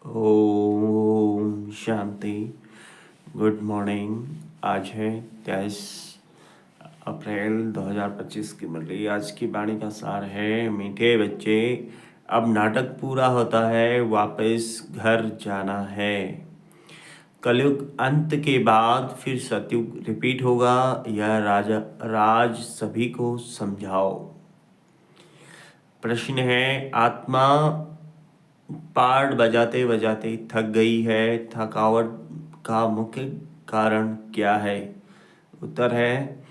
Om Shanti. Good morning. आज है 23 अप्रैल 2025 की मुरली। आज की वाणी का सार है, मीठे बच्चे अब नाटक पूरा होता है, वापस घर जाना है। कलयुग अंत के बाद फिर सतयुग रिपीट होगा, यह राज सभी को समझाओ। प्रश्न है, आत्मा पार्ट बजाते बजाते थक गई है, थकावट का मुख्य कारण क्या है? उत्तर है,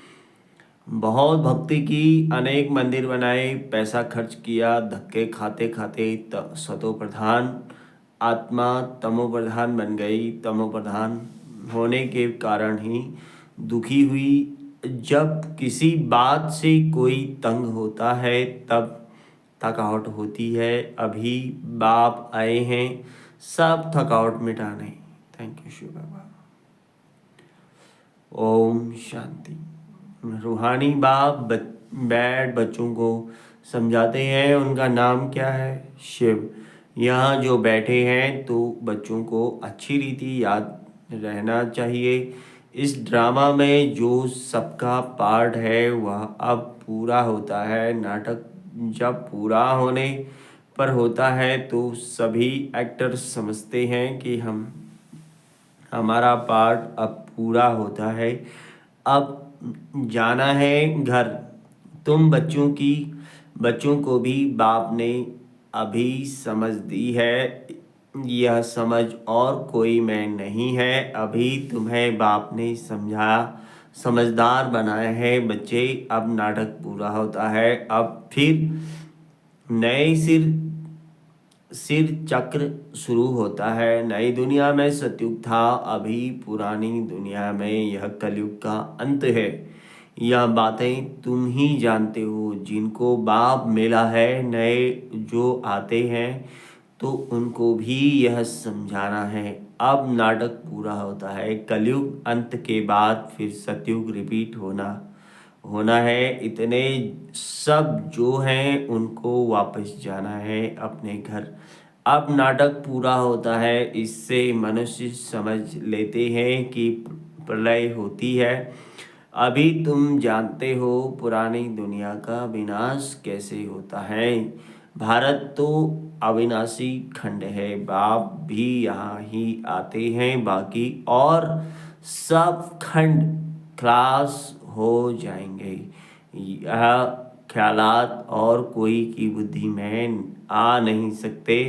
बहुत भक्ति की, अनेक मंदिर बनाए, पैसा खर्च किया, धक्के खाते खाते सतो प्रधान आत्मा तमो प्रधान बन गई। तमो प्रधान होने के कारण ही दुखी हुई। जब किसी बात से कोई तंग होता है तब थकावट होती है। अभी बाप आए हैं सब थकावट मिटाने। थैंक यू शिव बाबा। ओम शांति। रूहानी बाप बैठ बच्चों को समझाते हैं। उनका नाम क्या है? शिव। यहाँ जो बैठे हैं तो बच्चों को अच्छी रीति याद रहना चाहिए। इस ड्रामा में जो सबका पार्ट है वह अब पूरा होता है। नाटक जब पूरा होने पर होता है तो सभी एक्टर्स समझते हैं कि हमारा पार्ट अब पूरा होता है, अब जाना है घर। तुम बच्चों को भी बाप ने अभी समझ दी है। यह समझ और कोई मैं नहीं है, अभी तुम्हें बाप ने समझदार बनाया है। बच्चे अब नाटक पूरा होता है, अब फिर नए सिर चक्र शुरू होता है। नई दुनिया में सतयुग था, अभी पुरानी दुनिया में यह कलयुग का अंत है। यह बातें तुम ही जानते हो, जिनको बाप मिला है। नए जो आते हैं तो उनको भी यह समझाना है। अब नाटक पूरा होता है, कलयुग अंत के बाद फिर सतयुग रिपीट होना है। इतने सब जो हैं उनको वापस जाना है अपने घर। अब नाटक पूरा होता है, इससे मनुष्य समझ लेते हैं कि प्रलय होती है। अभी तुम जानते हो पुरानी दुनिया का विनाश कैसे होता है। भारत तो अविनाशी खंड है, बाप भी यहाँ ही आते हैं, बाकी और सब खंड क्लास हो जाएंगे। यह ख्यालात और कोई की बुद्धि में आ नहीं सकते।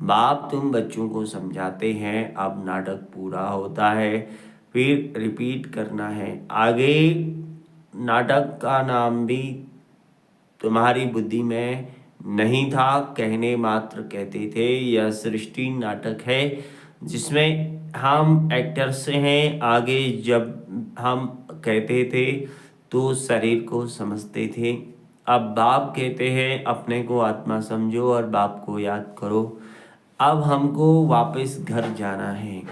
बाप तुम बच्चों को समझाते हैं, अब नाटक पूरा होता है, फिर रिपीट करना है। आगे नाटक का नाम भी तुम्हारी बुद्धि में नहीं था, कहने मात्र कहते थे। यह सृष्टि नाटक है जिसमें हम एक्टर्स हैं। आगे जब हम कहते थे तो शरीर को समझते थे। अब बाप कहते हैं अपने को आत्मा समझो और बाप को याद करो। अब हमको वापस घर जाना है,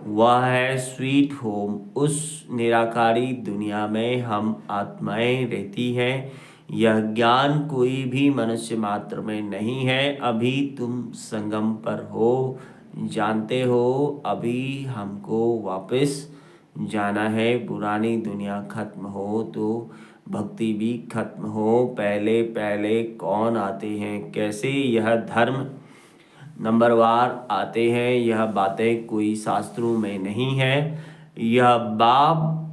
वह है स्वीट होम। उस निराकारी दुनिया में हम आत्माएं रहती हैं। यह ज्ञान कोई भी मनुष्य मात्र में नहीं है। अभी तुम संगम पर हो, जानते हो, अभी हमको वापस जाना है। पुरानी दुनिया खत्म हो तो भक्ति भी खत्म हो। पहले पहले कौन आते हैं, कैसे यह धर्म नंबरवार आते हैं। यह बातें कोई शास्त्रों में नहीं है। यह बाप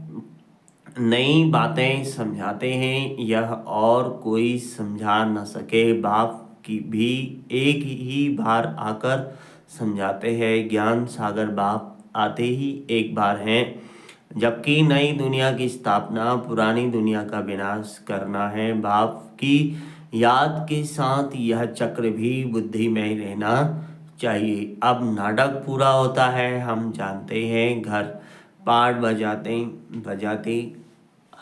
नई बातें समझाते हैं, यह और कोई समझा न सके। बाप की भी एक ही बार आकर समझाते हैं। ज्ञान सागर बाप आते ही एक बार हैं, जबकि नई दुनिया की स्थापना, पुरानी दुनिया का विनाश करना है। बाप की याद के साथ यह चक्र भी बुद्धि में रहना चाहिए। अब नाटक पूरा होता है, हम जानते हैं घर। पाठ बजाते बजाते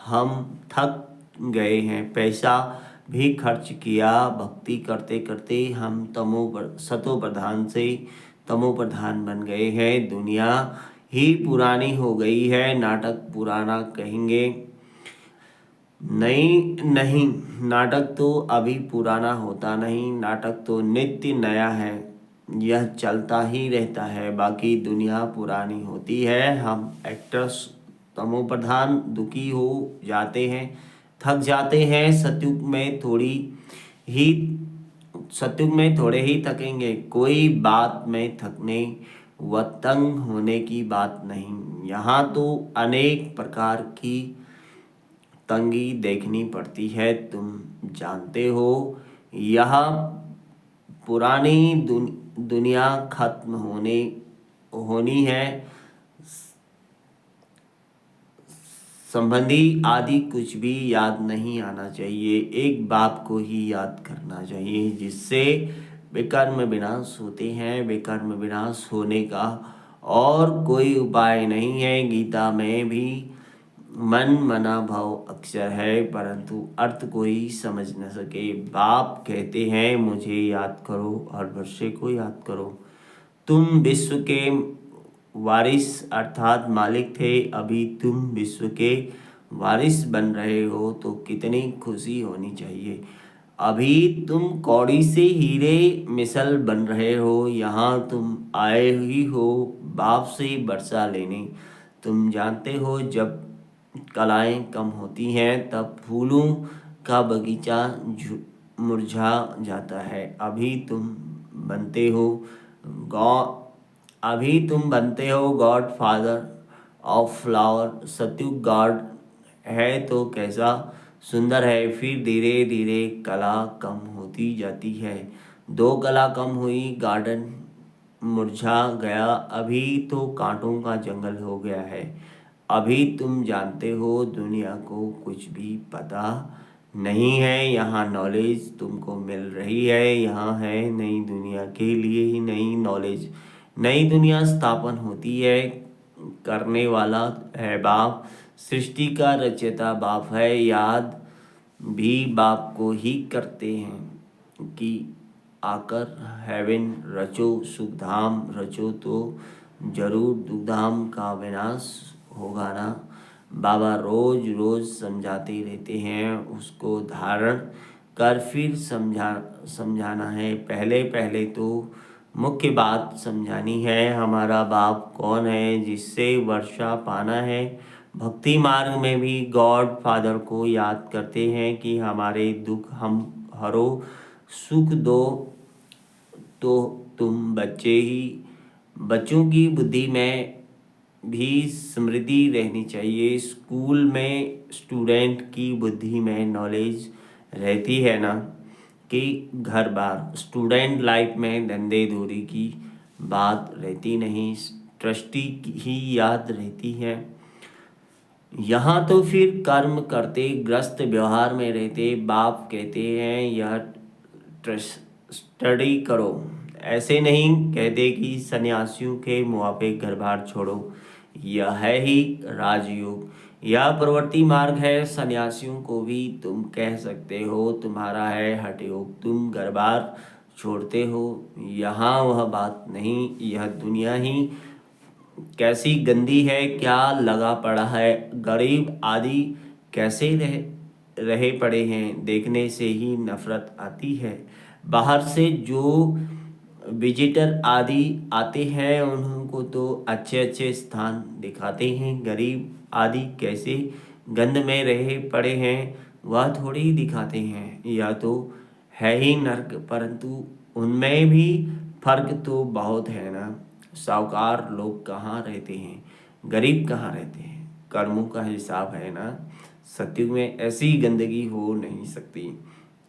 हम थक गए हैं, पैसा भी खर्च किया, भक्ति करते करते हम सतो प्रधान से तमो प्रधान बन गए हैं। दुनिया ही पुरानी हो गई है, नाटक पुराना कहेंगे नहीं, नाटक तो अभी पुराना होता नहीं, नाटक तो नित्य नया है। यह चलता ही रहता है। बाकी दुनिया पुरानी होती है। हम एक्टर्स तमोप्रधान दुखी हो जाते हैं, थक जाते हैं। ही सतयुग में थोड़े ही थकेंगे। कोई बात में थकने व तंग होने की बात नहीं। यहाँ तो अनेक प्रकार की तंगी देखनी पड़ती है। तुम जानते हो, यह पुरानी दुनिया खत्म होनी है। संबंधी आदि कुछ भी याद नहीं आना चाहिए। एक बाप को ही याद करना चाहिए, जिससे विकर्म विनाश होते हैं। विकर्म विनाश होने का और कोई उपाय नहीं है। गीता में भी मन मना भाव अक्षर है, परंतु अर्थ कोई समझ न सके। बाप कहते हैं, मुझे याद करो और वर्षे को याद करो। तुम विश्व के वारिस अर्थात मालिक थे, अभी तुम विश्व के वारिस बन रहे हो तो कितनी खुशी होनी चाहिए। अभी तुम कौड़ी से हीरे मिसल बन रहे हो। यहाँ तुम आए ही हो बाप से वर्षा लेने। तुम जानते हो, जब कलाएं कम होती हैं तब फूलों का बगीचा मुरझा जाता है। गॉ अभी तुम बनते हो गॉड फादर ऑफ फ्लावर। सतयुग गॉड है तो कैसा सुंदर है। फिर धीरे धीरे कला कम होती जाती है। दो कला कम हुई, गार्डन मुरझा गया। अभी तो कांटों का जंगल हो गया है। अभी तुम जानते हो, दुनिया को कुछ भी पता नहीं है। यहाँ नॉलेज तुमको मिल रही है। यहाँ है नई दुनिया के लिए ही नई नॉलेज। नई दुनिया स्थापन होती है, करने वाला है बाप। सृष्टि का रचयिता बाप है। याद भी बाप को ही करते हैं कि आकर हेवन रचो, सुखधाम रचो तो जरूर दुखधाम का विनाश होगा ना। बाबा रोज रोज समझाते रहते हैं, उसको धारण कर फिर समझाना है। पहले पहले तो मुख्य बात समझानी है, हमारा बाप कौन है, जिससे वर्षा पाना है। भक्ति मार्ग में भी गॉड फादर को याद करते हैं कि हमारे दुख हम हरो, सुख दो। तो तुम बच्चों की बुद्धि में भी समृद्धि रहनी चाहिए। स्कूल में स्टूडेंट की बुद्धि में नॉलेज रहती है ना, कि घर बार। स्टूडेंट लाइफ में धंधे धूरी की बात रहती नहीं, ट्रस्टी ही याद रहती है। यहाँ तो फिर कर्म करते ग्रस्त व्यवहार में रहते। बाप कहते हैं, यह स्टडी करो। ऐसे नहीं कहते कि सन्यासियों के मुआफिक घर बार छोड़ो। यह है ही राजयोग। यह प्रवृत्ति मार्ग है। सन्यासियों को भी तुम कह सकते हो, तुम्हारा है हठ योग। तुम घर बार छोड़ते हो, यहाँ वह बात नहीं। यह दुनिया ही कैसी गंदी है, क्या लगा पड़ा है। गरीब आदि कैसे रहे पड़े हैं, देखने से ही नफरत आती है। बाहर से जो विजिटर आदि आते हैं, उनको तो अच्छे अच्छे स्थान दिखाते हैं। गरीब आदि कैसे गंद में रहे पड़े हैं, वह थोड़ी ही दिखाते हैं। यह तो है ही नर्क, परंतु उनमें भी फर्क तो बहुत है ना। साहूकार लोग कहाँ रहते हैं, गरीब कहाँ रहते हैं। कर्मों का हिसाब है ना। सतयुग में ऐसी गंदगी हो नहीं सकती।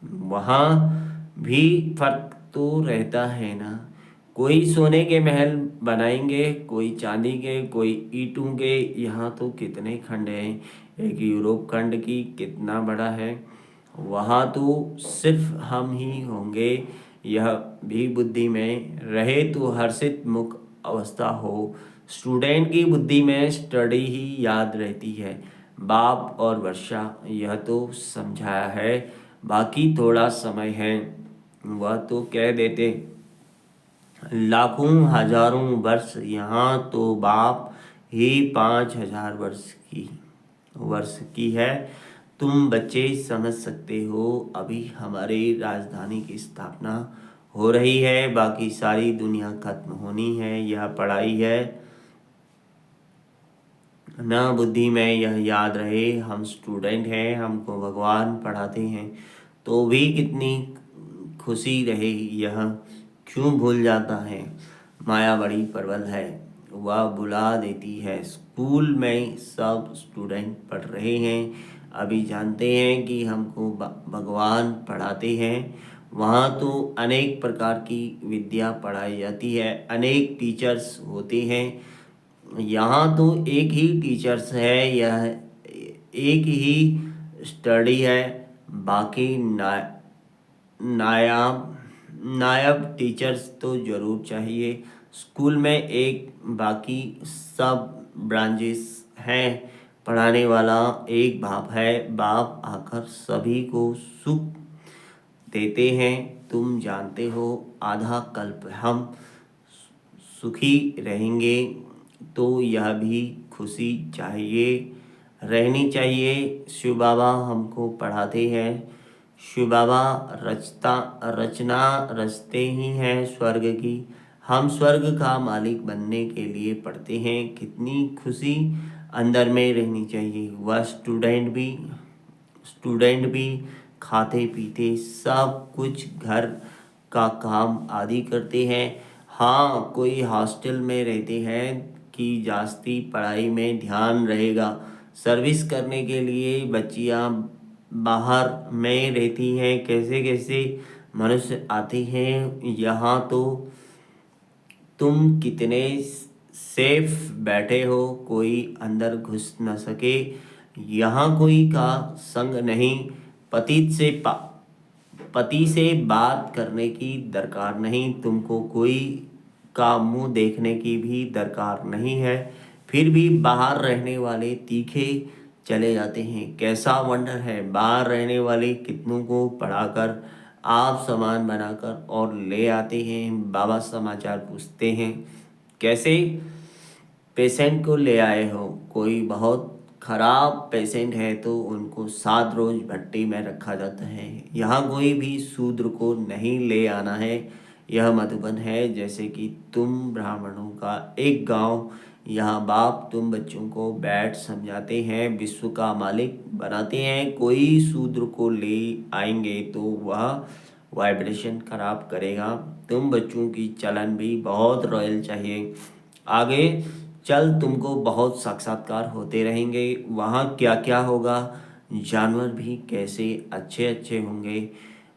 वहाँ भी फर्क तो रहता है ना। कोई सोने के महल बनाएंगे, कोई चांदी के, कोई ईंटों के। यहाँ तो कितने खंड हैं। एक यूरोप खंड की कितना बड़ा है। वहाँ तो सिर्फ हम ही होंगे। यह भी बुद्धि में रहे तो हर्षित मुख अवस्था हो। स्टूडेंट की बुद्धि में स्टडी ही याद रहती है। बाप और वर्षा यह तो समझाया है। बाकी थोड़ा समय है, वह तो कह देते लाखों हजारों वर्ष। यहाँ तो बाप ही 5,000 वर्ष की है। तुम बच्चे समझ सकते हो, अभी हमारे राजधानी की स्थापना हो रही है, बाकी सारी दुनिया खत्म होनी है। यह पढ़ाई है ना, बुद्धि में यह याद रहे हम स्टूडेंट हैं, हमको भगवान पढ़ाते हैं तो भी कितनी खुशी रहे, यह क्यों भूल जाता है। माया बड़ी प्रबल है, वह बुला देती है। स्कूल में सब स्टूडेंट पढ़ रहे हैं, अभी जानते हैं कि हमको भगवान पढ़ाते हैं। वहाँ तो अनेक प्रकार की विद्या पढ़ाई जाती है, अनेक टीचर्स होते हैं। यहाँ तो एक ही टीचर्स है, यह एक ही स्टडी है, बाकी नायाब नायब टीचर्स तो ज़रूर चाहिए स्कूल में। एक बाकी सब ब्रांचेस हैं, पढ़ाने वाला एक बाप है, बाप आकर सभी को सुख देते हैं। तुम जानते हो आधा कल्प हम सुखी रहेंगे तो यह भी खुशी चाहिए, रहनी चाहिए। शिव बाबा हमको पढ़ाते हैं, शिव बाबा रचना रचते ही हैं स्वर्ग की। हम स्वर्ग का मालिक बनने के लिए पढ़ते हैं, कितनी खुशी अंदर में रहनी चाहिए। वह स्टूडेंट भी खाते पीते सब कुछ घर का काम आदि करते हैं। हाँ, कोई हॉस्टल में रहते हैं कि जास्ती पढ़ाई में ध्यान रहेगा। सर्विस करने के लिए बच्चियाँ बाहर में रहती हैं, कैसे कैसे मनुष्य आते हैं। यहाँ तो तुम कितने सेफ बैठे हो, कोई अंदर घुस न सके। यहाँ कोई का संग नहीं, पति से बात करने की दरकार नहीं, तुमको कोई का मुंह देखने की भी दरकार नहीं है। फिर भी बाहर रहने वाले तीखे चले जाते हैं, कैसा वंडर है। बाहर रहने वाले कितनों को पढ़ाकर आप सामान बनाकर और ले आते हैं। बाबा समाचार पूछते हैं, कैसे पेशेंट को ले आए हो। कोई बहुत खराब पेशेंट है तो उनको 7 रोज भट्टी में रखा जाता है। यहाँ कोई भी शूद्र को नहीं ले आना है। यह मधुबन है, जैसे कि तुम ब्राह्मणों का एक गांव। यहाँ बाप तुम बच्चों को बैठ समझाते हैं, विश्व का मालिक बनाते हैं। कोई शूद्र को ले आएंगे तो वह वाइब्रेशन खराब करेगा। तुम बच्चों की चलन भी बहुत रॉयल चाहिए। आगे चल तुमको बहुत साक्षात्कार होते रहेंगे। वहाँ क्या क्या होगा, जानवर भी कैसे अच्छे अच्छे होंगे,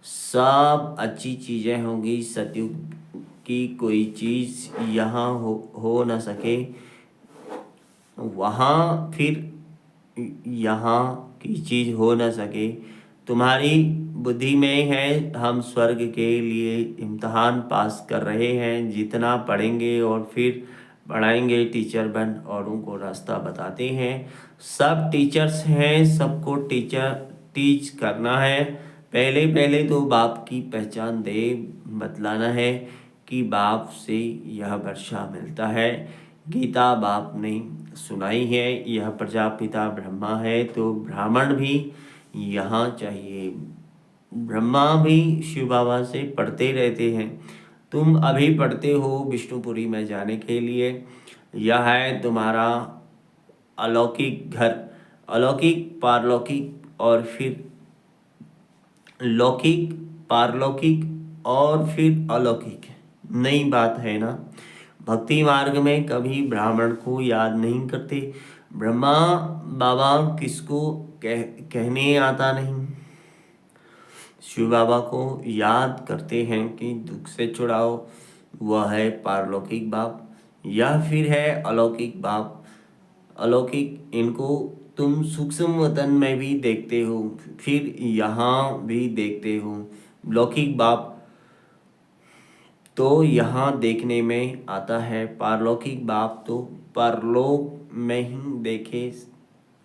सब अच्छी चीज़ें होंगी। सतयुग की कोई चीज़ यहाँ हो न सके वहाँ, फिर यहाँ की चीज़ हो न सके। तुम्हारी बुद्धि में है, हम स्वर्ग के लिए इम्तहान पास कर रहे हैं। जितना पढ़ेंगे और फिर पढ़ाएंगे, टीचर बन औरों को रास्ता बताते हैं। सब टीचर्स हैं, सबको टीच करना है। पहले पहले तो बाप की पहचान दे, बतलाना है कि बाप से यह वर्षा मिलता है। गीता बाप ने सुनाई है, यह प्रजापिता ब्रह्मा है तो ब्राह्मण भी यहाँ चाहिए। ब्रह्मा भी शिव बाबा से पढ़ते रहते हैं। तुम अभी पढ़ते हो विष्णुपुरी में जाने के लिए। यह है तुम्हारा अलौकिक घर, अलौकिक पारलौकिक और फिर लौकिक, पारलौकिक और फिर अलौकिक। नई बात है ना। भक्ति मार्ग में कभी ब्राह्मण को याद नहीं करते। ब्रह्मा बाबा किसको कहने आता नहीं, शिव बाबा को याद करते हैं कि दुख से छुड़ाओ। वह है पारलौकिक बाप, या फिर है अलौकिक बाप। अलौकिक इनको तुम सूक्ष्म वतन में भी देखते हो, फिर यहाँ भी देखते हो। लौकिक बाप तो यहाँ देखने में आता है, पारलौकिक बाप तो परलोक में ही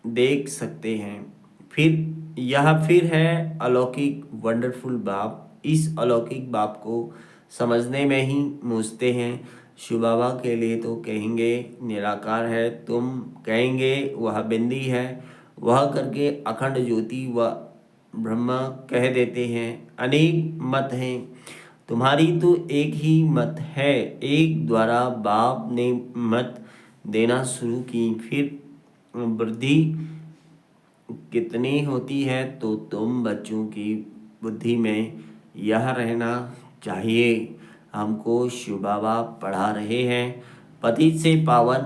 देख सकते हैं। फिर है अलौकिक वंडरफुल बाप। इस अलौकिक बाप को समझने में ही मूझते हैं। शिव बाबा के लिए तो कहेंगे निराकार है, तुम कहेंगे वह बिंदी है, वह करके अखंड ज्योति व ब्रह्मा कह देते हैं। अनेक मत हैं, तुम्हारी तो एक ही मत है। एक द्वारा बाप ने मत देना शुरू की, फिर वृद्धि कितनी होती है, तो तुम बच्चों की बुद्धि में यह रहना चाहिए। हमको शिव बाबा पढ़ा रहे हैं, पतित से पावन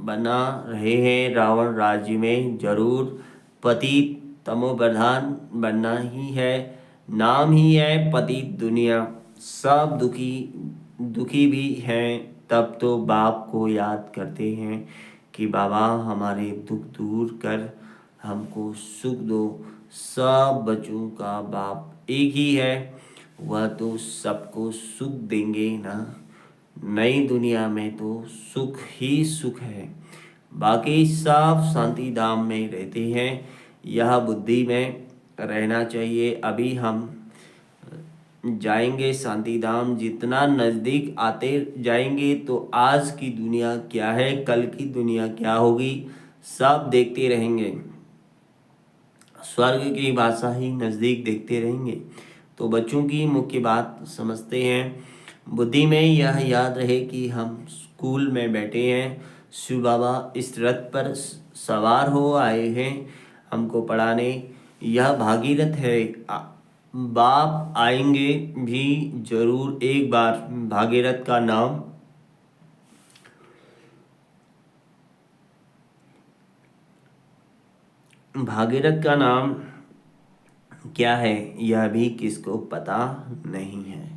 बना रहे हैं। रावण राज्य में जरूर पतित तमोप्रधान बनना ही है। नाम ही है पतित दुनिया। सब दुखी दुखी भी हैं, तब तो बाप को याद करते हैं कि बाबा हमारे दुख दूर कर हमको सुख दो। सब बच्चों का बाप एक ही है, वह तो सबको सुख देंगे ना। नई दुनिया में तो सुख ही सुख है, बाकी सब शांति धाम में रहते हैं। यह बुद्धि में रहना चाहिए। अभी हम जाएंगे शांति धाम। जितना नज़दीक आते जाएंगे तो आज की दुनिया क्या है, कल की दुनिया क्या होगी, सब देखते रहेंगे। स्वर्ग की भाषा ही नज़दीक देखते रहेंगे। तो बच्चों की मुख्य बात समझते हैं। बुद्धि में यह याद रहे कि हम स्कूल में बैठे हैं, शिव बाबा इस रथ पर सवार हो आए हैं हमको पढ़ाने। यह भागीरथ है, बाप आएंगे भी जरूर एक बार। भागीरथ का नाम भागीरथ का नाम क्या है, यह भी किसको पता नहीं है।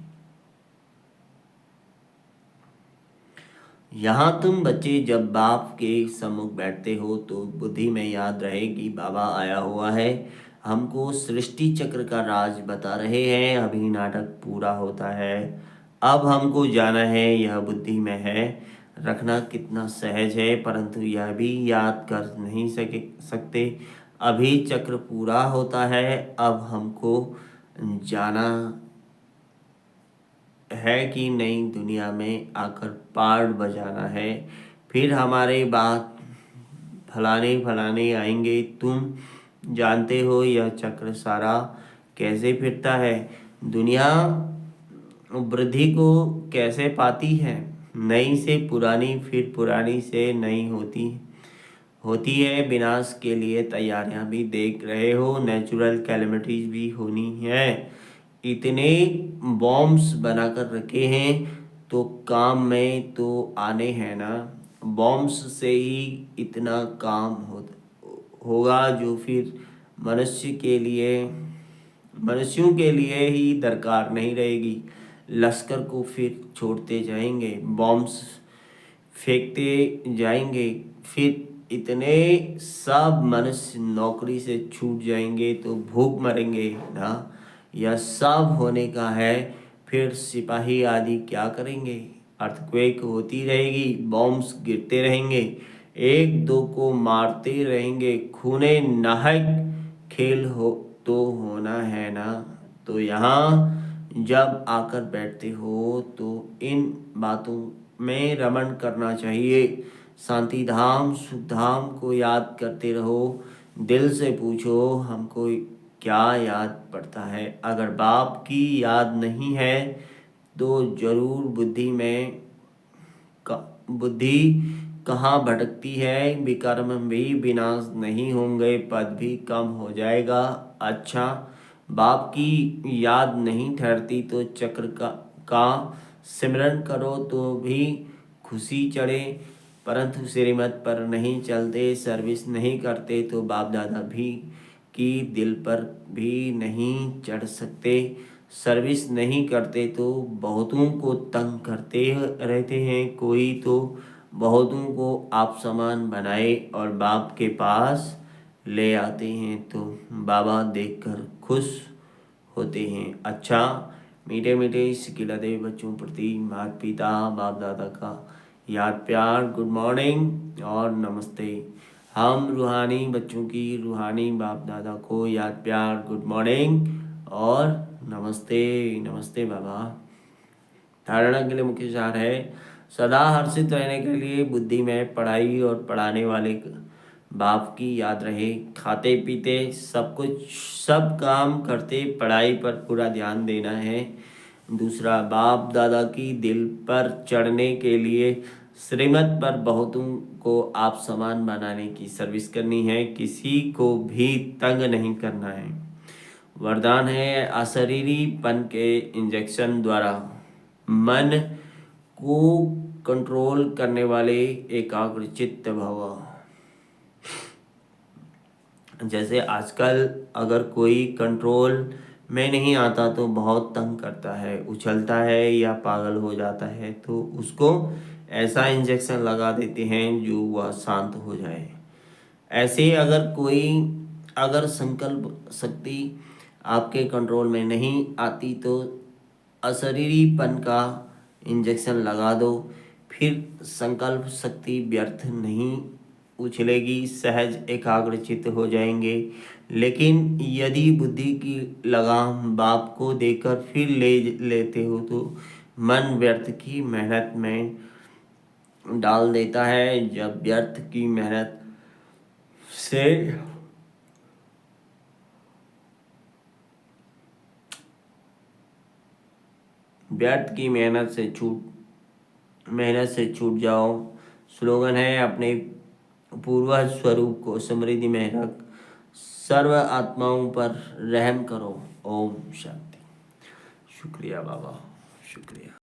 यहाँ तुम बच्चे जब बाप के सम्मुख बैठते हो तो बुद्धि में याद रहे कि बाबा आया हुआ है, हमको सृष्टि चक्र का राज बता रहे हैं। अभी नाटक पूरा होता है, अब हमको जाना है, यह बुद्धि में है। रखना कितना सहज है, परंतु यह भी याद कर नहीं सकते। अभी चक्र पूरा होता है, अब हमको जाना है कि नई दुनिया में आकर पार्ट बजाना है। फिर हमारे बाद फलाने फलाने आएंगे। तुम जानते हो यह चक्र सारा कैसे फिरता है, दुनिया वृद्धि को कैसे पाती है। नई से पुरानी, फिर पुरानी से नई होती है। विनाश के लिए तैयारियां भी देख रहे हो, नेचुरल कैलेमिटीज भी होनी है। इतने बॉम्ब्स बनाकर रखे हैं तो काम में तो आने हैं ना। बॉम्ब्स से ही इतना काम होगा जो फिर मनुष्यों के लिए ही दरकार नहीं रहेगी। लश्कर को फिर छोड़ते जाएंगे, बॉम्ब्स फेंकते जाएंगे, फिर इतने सब मनुष्य नौकरी से छूट जाएंगे तो भूख मरेंगे ना। यह सब होने का है, फिर सिपाही आदि क्या करेंगे। अर्थक्वेक होती रहेगी, बॉम्ब्स गिरते रहेंगे, एक दो को मारते रहेंगे। खूने नाहक खेल हो तो होना है ना। तो यहाँ जब आकर बैठते हो तो इन बातों में रमण करना चाहिए। शांति धाम सुख धाम को याद करते रहो। दिल से पूछो हमको क्या याद पड़ता है। अगर बाप की याद नहीं है तो जरूर बुद्धि कहाँ भटकती है। विकर्म भी विनाश नहीं होंगे, पद भी कम हो जाएगा। अच्छा, बाप की याद नहीं ठहरती तो चक्र का सिमरन करो तो भी खुशी चढ़े, परंतु श्रीमत पर नहीं चलते, सर्विस नहीं करते तो बाप दादा भी की दिल पर भी नहीं चढ़ सकते। सर्विस नहीं करते तो बहुतों को तंग करते रहते हैं। कोई तो बहुतों को आप समान बनाए और बाप के पास ले आते हैं तो बाबा देखकर खुश होते हैं। अच्छा, मीठे मीठे सिकिलते बच्चों प्रति माता पिता बाप दादा का याद प्यार, गुड मॉर्निंग और नमस्ते। हम रूहानी बच्चों की रूहानी बाप दादा को याद प्यार, गुड मॉर्निंग और नमस्ते। नमस्ते बाबा। धारणा के लिए मुख्य सार है, सदा हर्षित रहने के लिए बुद्धि में पढ़ाई और पढ़ाने वाले बाप की याद रहे। खाते पीते सब कुछ सब काम करते पढ़ाई पर पूरा ध्यान देना है। दूसरा, बाप दादा की दिल पर चढ़ने के लिए श्रीमत पर बहुतों को आप समान बनाने की सर्विस करनी है, किसी को भी तंग नहीं करना है। वरदान है अशरीरीपन के इंजेक्शन द्वारा मन को कंट्रोल करने वाले एकाग्रचित्त भव। जैसे आजकल अगर कोई कंट्रोल में नहीं आता तो बहुत तंग करता है, उछलता है या पागल हो जाता है, तो उसको ऐसा इंजेक्शन लगा देते हैं जो वह शांत हो जाए। ऐसे ही अगर संकल्प शक्ति आपके कंट्रोल में नहीं आती तो अशरीरीपन का इंजेक्शन लगा दो, फिर संकल्प शक्ति व्यर्थ नहीं उछलेगी, सहज एकाग्रचित्त हो जाएंगे। लेकिन यदि बुद्धि की लगाम बाप को देकर फिर ले लेते हो तो मन व्यर्थ की मेहनत में डाल देता है। जब से व्यर्थ की मेहनत से छूट जाओ। स्लोगन है अपने पूर्वज स्वरूप को समृद्धि में रख, सर्व आत्माओं पर रहम करो। ओम शांति। शुक्रिया बाबा, शुक्रिया।